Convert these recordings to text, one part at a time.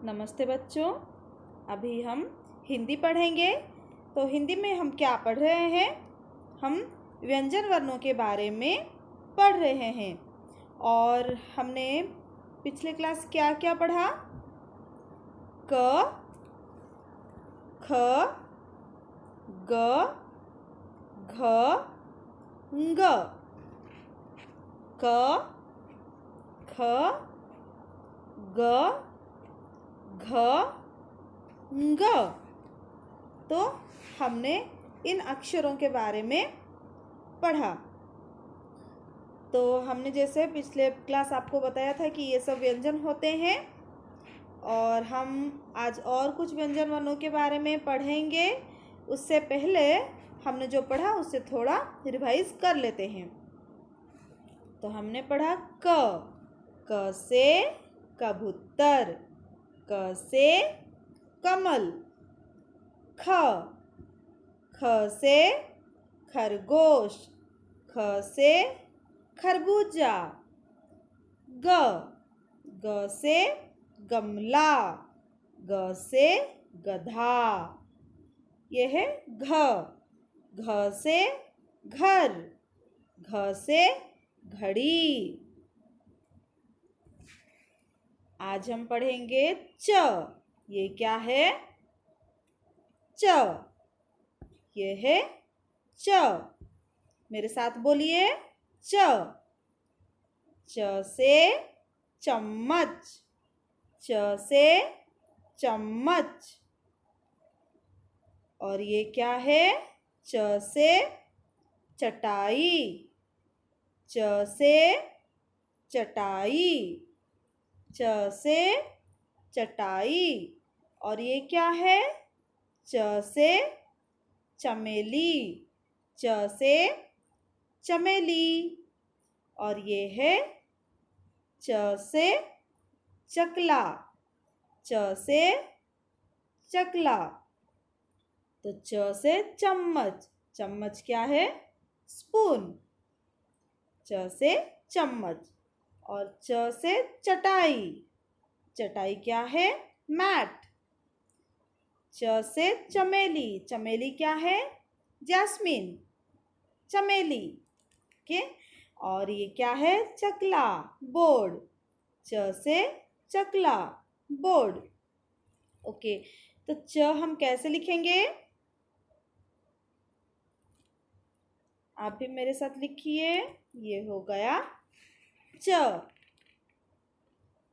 नमस्ते बच्चों। अभी हम हिंदी पढ़ेंगे। तो हिंदी में हम क्या पढ़ रहे हैं? हम व्यंजन वर्णों के बारे में पढ़ रहे हैं। और हमने पिछले क्लास क्या क्या पढ़ा? क, ख, ग, घ, ङ। क, ख, ग, घ, ङ। तो हमने इन अक्षरों के बारे में पढ़ा। तो हमने जैसे पिछले क्लास आपको बताया था कि ये सब व्यंजन होते हैं, और हम आज और कुछ व्यंजन वर्णों के बारे में पढ़ेंगे। उससे पहले हमने जो पढ़ा उससे थोड़ा रिवाइज कर लेते हैं। तो हमने पढ़ा क से कबूतर, क से कमल। ख से खरगोश, ख से खरबूजा। ग से गमला, ग से गधा। यह है घ से घर, घ से घड़ी। आज हम पढ़ेंगे च। ये क्या है? च। ये है च। मेरे साथ बोलिए च। च से चम्मच, च से चम्मच। और ये क्या है? च से चटाई, च से चटाई, च से चटाई। और ये क्या है? च से चमेली, च से चमेली। और ये है च से चकला, च से चकला। तो च से चम्मच, चम्मच क्या है? स्पून, च से चम्मच। और च से चटाई, चटाई क्या है? मैट। च से चमेली, चमेली क्या है? जैस्मिन, चमेली के। और ये क्या है? चकला, बोर्ड, च से चकला, बोर्ड। ओके, तो च हम कैसे लिखेंगे? आप भी मेरे साथ लिखिए। ये हो गया च।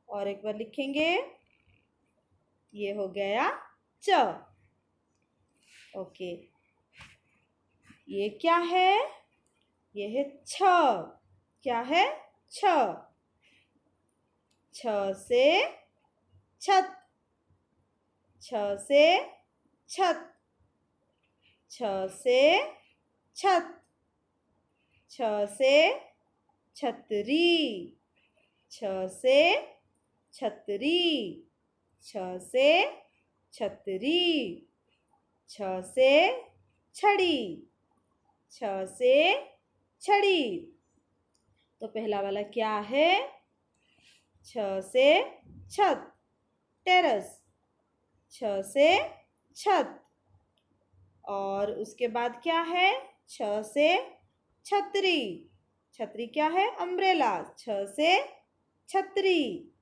और एक बार लिखेंगे। ये हो गया च। ओके, ये क्या है? ये है छ। क्या है? छ। छ से छत, छ से छत, छ से छत, छ से छतरी, छ से छतरी, छ से छतरी, छ से छड़ी, छ से छड़ी। तो पहला वाला क्या है? छ से छत, टेरेस, छ से छत। और उसके बाद क्या है? छ से छतरी, छतरी क्या है? अम्ब्रेला, छ से छतरी।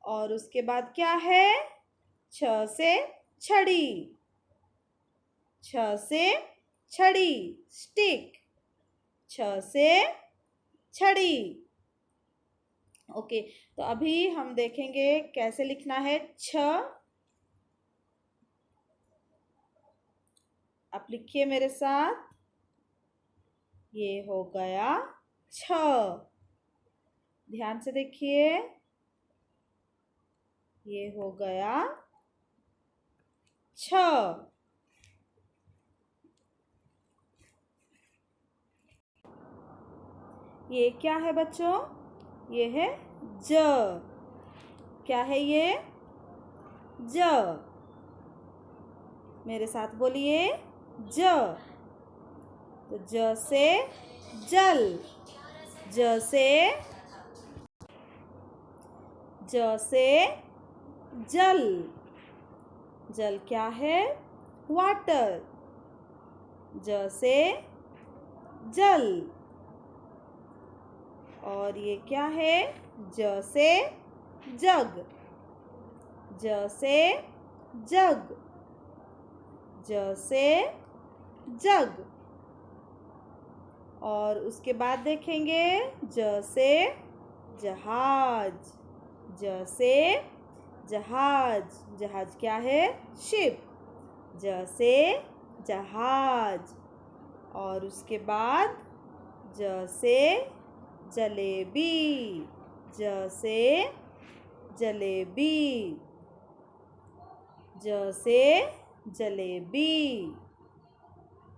और उसके बाद क्या है? छ से छड़ी, छ से छड़ी, स्टिक, छ से छड़ी। ओके, तो अभी हम देखेंगे कैसे लिखना है छ। आप लिखिए मेरे साथ। ये हो गया छ। ध्यान से देखिए। ये हो गया छ। ये क्या है बच्चों? ये है ज। क्या है ये? ज। मेरे साथ बोलिए ज। तो ज से जल, ज से जल। जल क्या है? वाटर। ज से जल। और ये क्या है? ज से जग। ज से जग। ज से जग। और उसके बाद देखेंगे ज से जहाज। ज से जहाज। जहाज क्या है? शिप। ज से जहाज। और उसके बाद ज से जलेबी। ज से जलेबी। ज से जलेबी।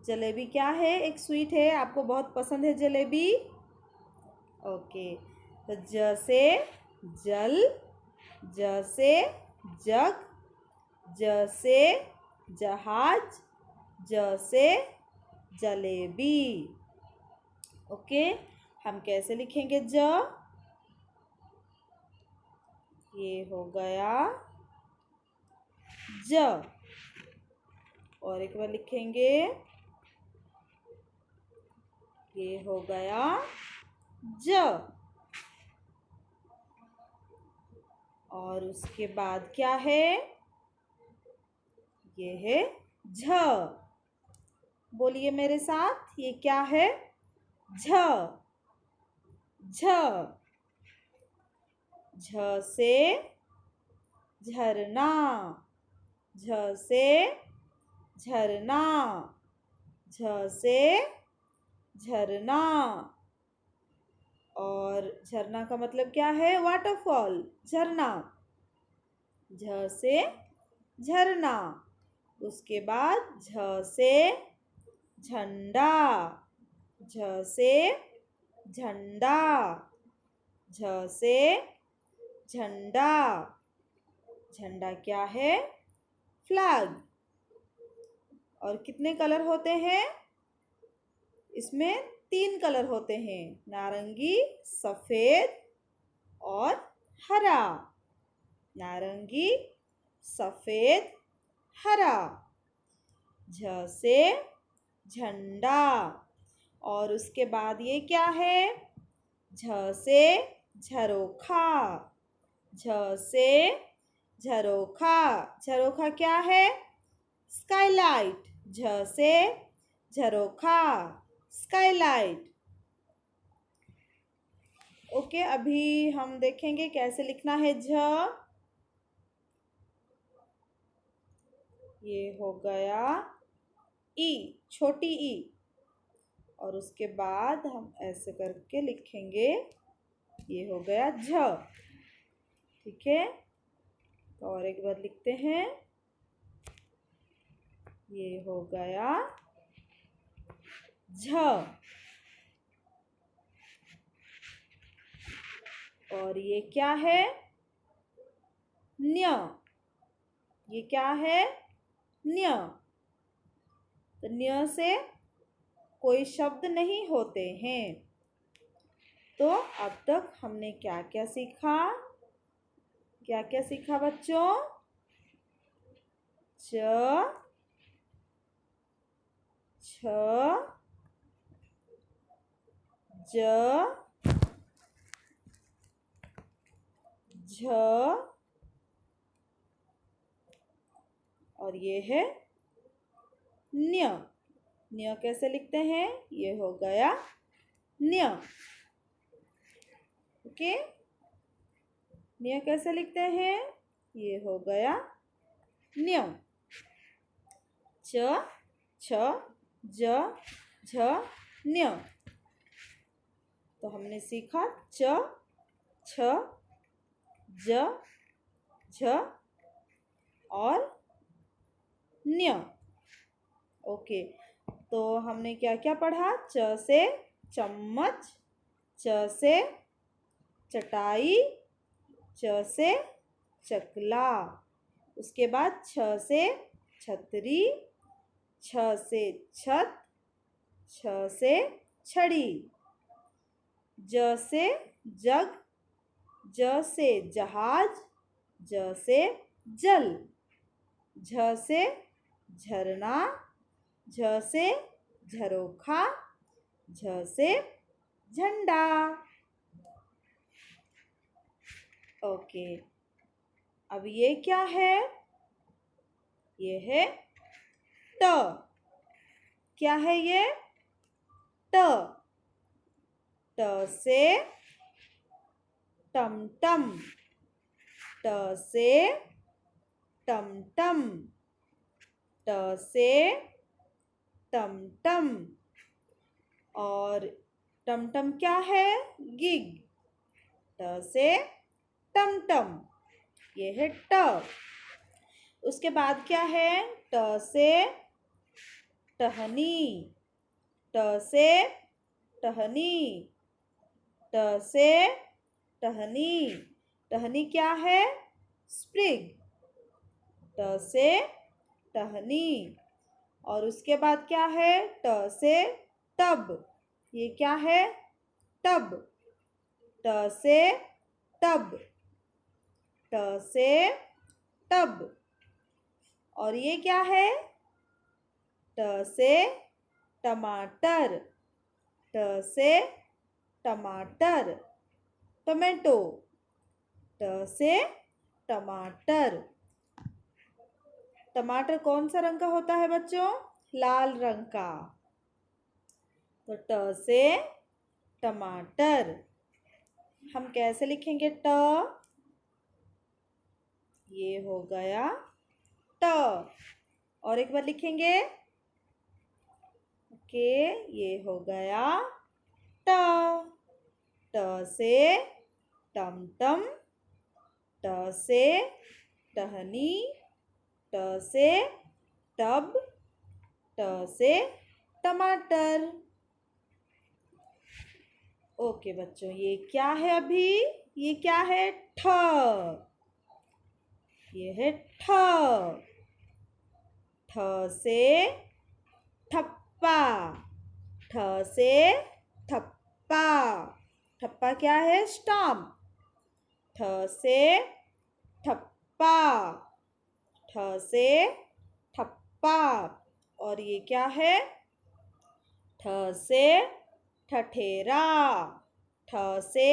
जलेबी क्या है? एक स्वीट है, आपको बहुत पसंद है जलेबी। ओके, तो ज से जल। ज से जग। ज से जहाज। ज से जलेबी। ओके, हम कैसे लिखेंगे ज? ये हो गया ज। और एक बार लिखेंगे, ये हो गया ज। और उसके बाद क्या है? ये है झ। बोलिए मेरे साथ, ये क्या है? झ। झ। झ से झरना। झ से झरना। झ से झरना। और झरना का मतलब क्या है? वाटरफॉल, झरना। झ से झरना। उसके बाद झ से झंडा। झ से झंडा। झ से झंडा। झंडा क्या है? फ्लैग। और कितने कलर होते हैं? इसमें 3 कलर होते हैं, नारंगी, सफ़ेद और हरा। नारंगी, सफ़ेद, हरा। झ से झंडा। और उसके बाद ये क्या है? झ से झरोखा। झ से झरोखा। झरोखा क्या है? स्काईलाइट। झ से झरोखा, स्काईलाइट। ओके, अभी हम देखेंगे कैसे लिखना है झ। ये हो गया ई, छोटी ई। और उसके बाद हम ऐसे करके लिखेंगे, ये हो गया झ। ठीक है, तो और एक बार लिखते हैं, ये हो गया झ। और ये क्या है? न्य। ये क्या है? न्य। तो न्य से कोई शब्द नहीं होते हैं। तो अब तक हमने क्या क्या सीखा? क्या क्या सीखा बच्चों? च, छ, ज, झ। और ये है न्य। न्य कैसे लिखते हैं? ये हो गया न्य। ओके, न्य कैसे लिखते हैं? ये हो गया न्य। च, छ, ज, झ, न्य। तो हमने सीखा च, छ, ज, झ और न्य। ओके, तो हमने क्या क्या पढ़ा? च से चम्मच। च से चटाई। च से चकला। उसके बाद छ से छतरी। छ से छत। छ से छड़ी। ज से जग। ज से जहाज। ज से जल। झ से झरना, झ से झरोखा, झ से झंडा। ओके, अब ये क्या है? ये है ट। क्या है ये? ट। ट से टमटम, ट से टमटम, ट से टमटम। और टमटम क्या है? गिग। ट से टमटम, ये है ट। उसके बाद क्या है? ट से टहनी, ट से टहनी, ट से टहनी। टहनी क्या है? स्प्रिग। ट से टहनी। और उसके बाद क्या है? ट से टब। ये क्या है? टब। ट से टब, ट से टब। और ये क्या है? ट से टमाटर, ट से टमाटर, टोमेटो। ट से टमाटर। टमाटर कौन सा रंग का होता है बच्चों? लाल रंग का। तो ट से टमाटर। हम कैसे लिखेंगे ट? ये हो गया ट। और एक बार लिखेंगे। ओके, ये हो गया ट। ट से टमटम, ट से टहनी, ट से टब, ट से टमाटर। ओके बच्चों, ये क्या है अभी? ये क्या है? ठ। ये है ठ। ठ से ठप्पा, ठ से ठप्पा। ठप्पा क्या है? स्टम्प। ठ से ठप्पा, ठ से ठप्पा। और ये क्या है? ठ से ठठेरा, ठ से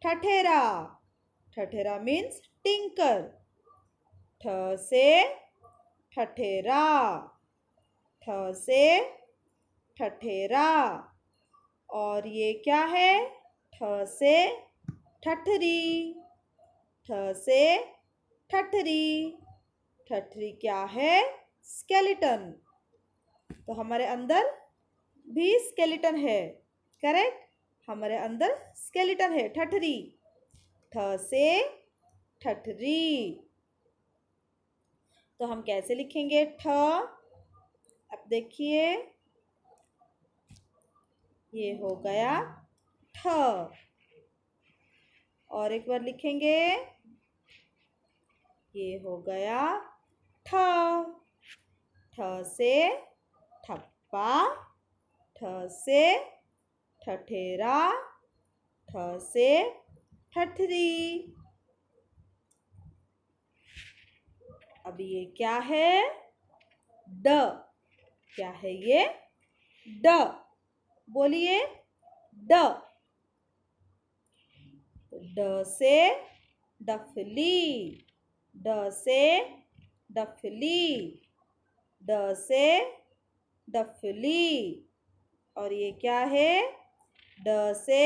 ठठेरा। ठठेरा मीन्स टिंकर। ठ से ठठेरा, ठ से ठठेरा। और ये क्या है? ठ से ठठरी, ठ से ठठरी। ठठरी क्या है? स्केलेटन। तो हमारे अंदर भी स्केलेटन है। करेक्ट, हमारे अंदर स्केलेटन है, ठठरी। ठ से ठठरी। तो हम कैसे लिखेंगे ठ? अब देखिए, ये हो गया ठ। और एक बार लिखेंगे। ये हो गया ठ। ठ से ठप्पा, ठ से ठठेरा, ठ से ठठरी। अब ये क्या है? ड। क्या है ये? ड। बोलिए ड। ड से डफली, ड से डफली, ड से डफली। और ये क्या है? ड से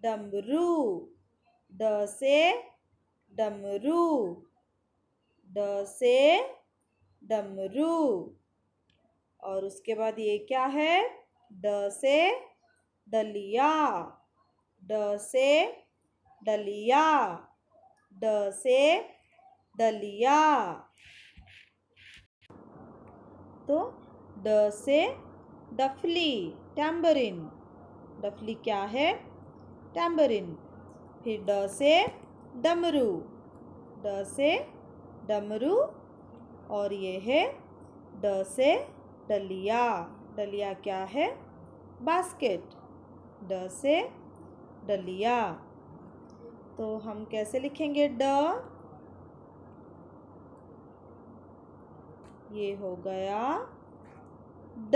डमरू, ड से डमरू, ड से डमरू। और उसके बाद ये क्या है? ड से डलिया, ड से डलिया, ड से डलिया। तो ड से डफली, टैम्बरिन। डफली क्या है? टैम्बरिन। फिर ड से डमरू, ड से डमरू। और ये है ड से डलिया। डलिया क्या है? बास्केट। ड से डलिया। तो हम कैसे लिखेंगे ड? ये हो गया ड।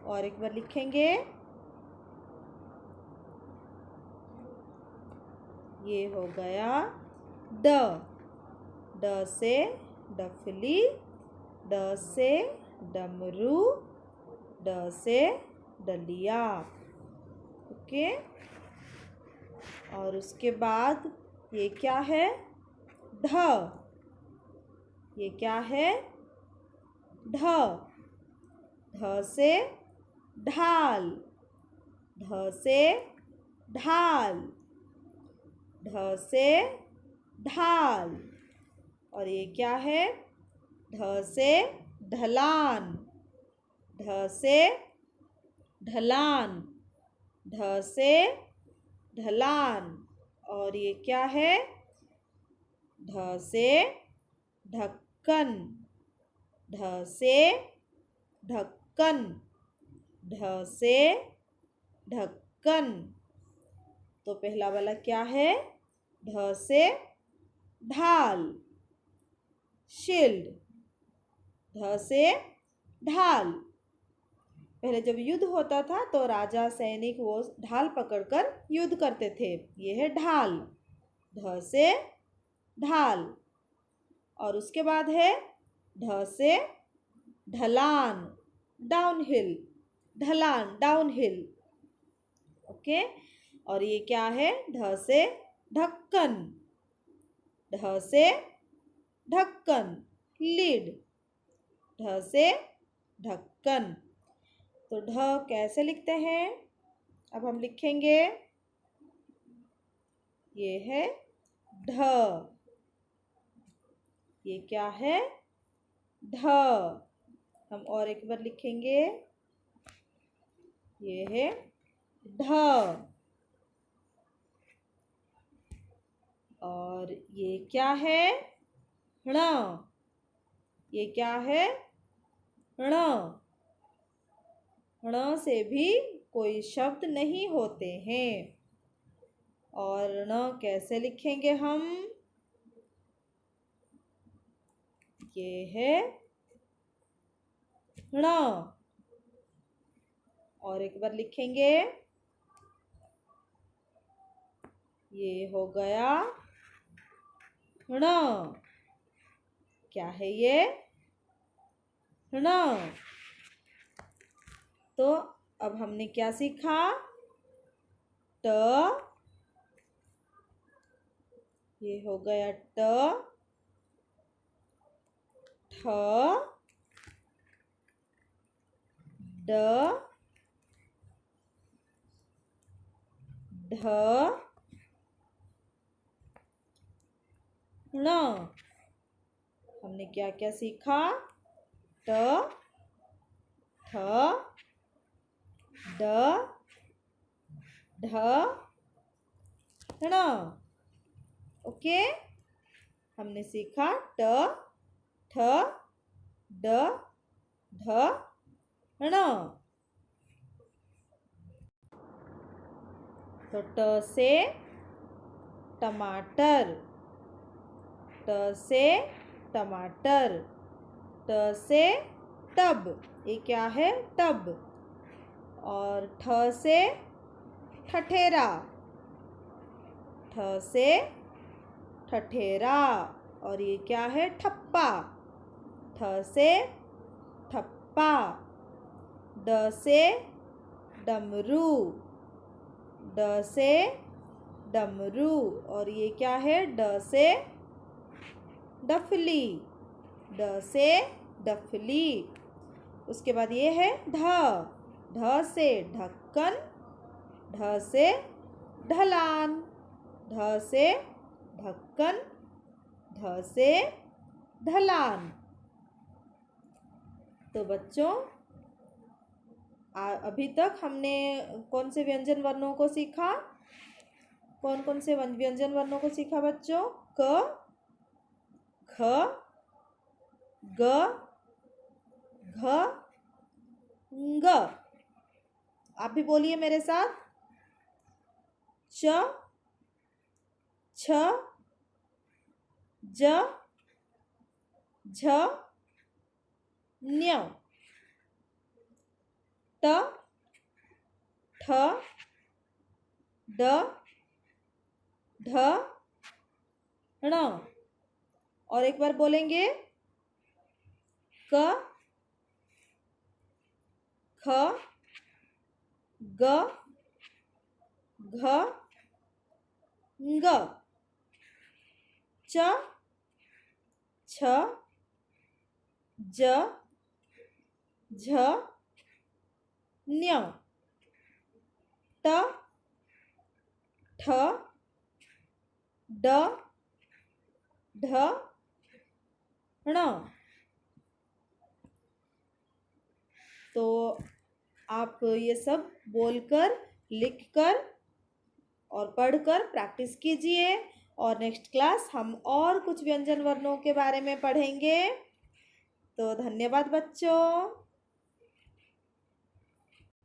और एक बार लिखेंगे, ये हो गया ड। ड से डफली, ड से डमरू, ड से डलिया। ओके। और उसके बाद ये क्या है? ढ। ये क्या है? ढ। ढ से ढाल, ढ से ढाल, ढ से ढाल। और ये क्या है? ढ से ढलान, ढ से ढलान, ढ से ढलान। और ये क्या है? ढ से ढक्कन, ढ से ढक्कन, ढ से ढक्कन। तो पहला वाला क्या है? ढ से ढाल, शील्ड, ढ से ढाल। पहले जब युद्ध होता था तो राजा सैनिक वो ढाल पकड़कर युद्ध करते थे। ये है ढाल, ढ से ढाल। और उसके बाद है ढ से ढलान, डाउन हिल, ढलान, डाउन हिल। ओके। और ये क्या है? ढ से ढक्कन, ढ से ढक्कन, लीड, ढ से ढक्कन। तो ढ कैसे लिखते हैं? अब हम लिखेंगे, ये है ढ। ये क्या है? ढ। हम और एक बार लिखेंगे, ये है ढ। और ये क्या है? ण। ये क्या है? ण। ण से भी कोई शब्द नहीं होते हैं। और ण कैसे लिखेंगे हम? ये है ण। और एक बार लिखेंगे, ये हो गया ण। क्या है ये? ण। तो अब हमने क्या सीखा? ट, ये हो गया ट, ठ, ड, ढ, ण। हमने क्या क्या सीखा? ट, ठ, ड, ढ, ण। ओके। हमने सीखा ट, ठ, ड, ढ, ण। तो ट से टमाटर, ट से टमाटर, ट से टब। ये क्या है? टब। और ठ से ठठेरा, ठ से ठठेरा। और ये क्या है? ठप्पा, ठ से ठप्पा। ड से डमरू, ड से डमरू। और ये क्या है? ड से डफली, ड से डफली। उसके बाद ये है ढ, ढ से ढक्कन, ढ से ढलान, ढ से ढक्कन, ढ से ढलान। तो बच्चों अभी तक हमने कौन से व्यंजन वर्णों को सीखा? कौन कौन से व्यंजन वर्णों को सीखा बच्चों? क, ख, ग, घ, ङ। आप भी बोलिए मेरे साथ। च, छ, ज, झ न्य ट ठ ड ढ ण। और एक बार बोलेंगे क ख ग घ ङ च छ ज झ न्य ट ठ ड ढ ण। तो आप ये सब बोलकर, लिखकर और पढ़कर प्रैक्टिस कीजिए। और नेक्स्ट क्लास हम और कुछ व्यंजन वर्णों के बारे में पढ़ेंगे। तो धन्यवाद बच्चों।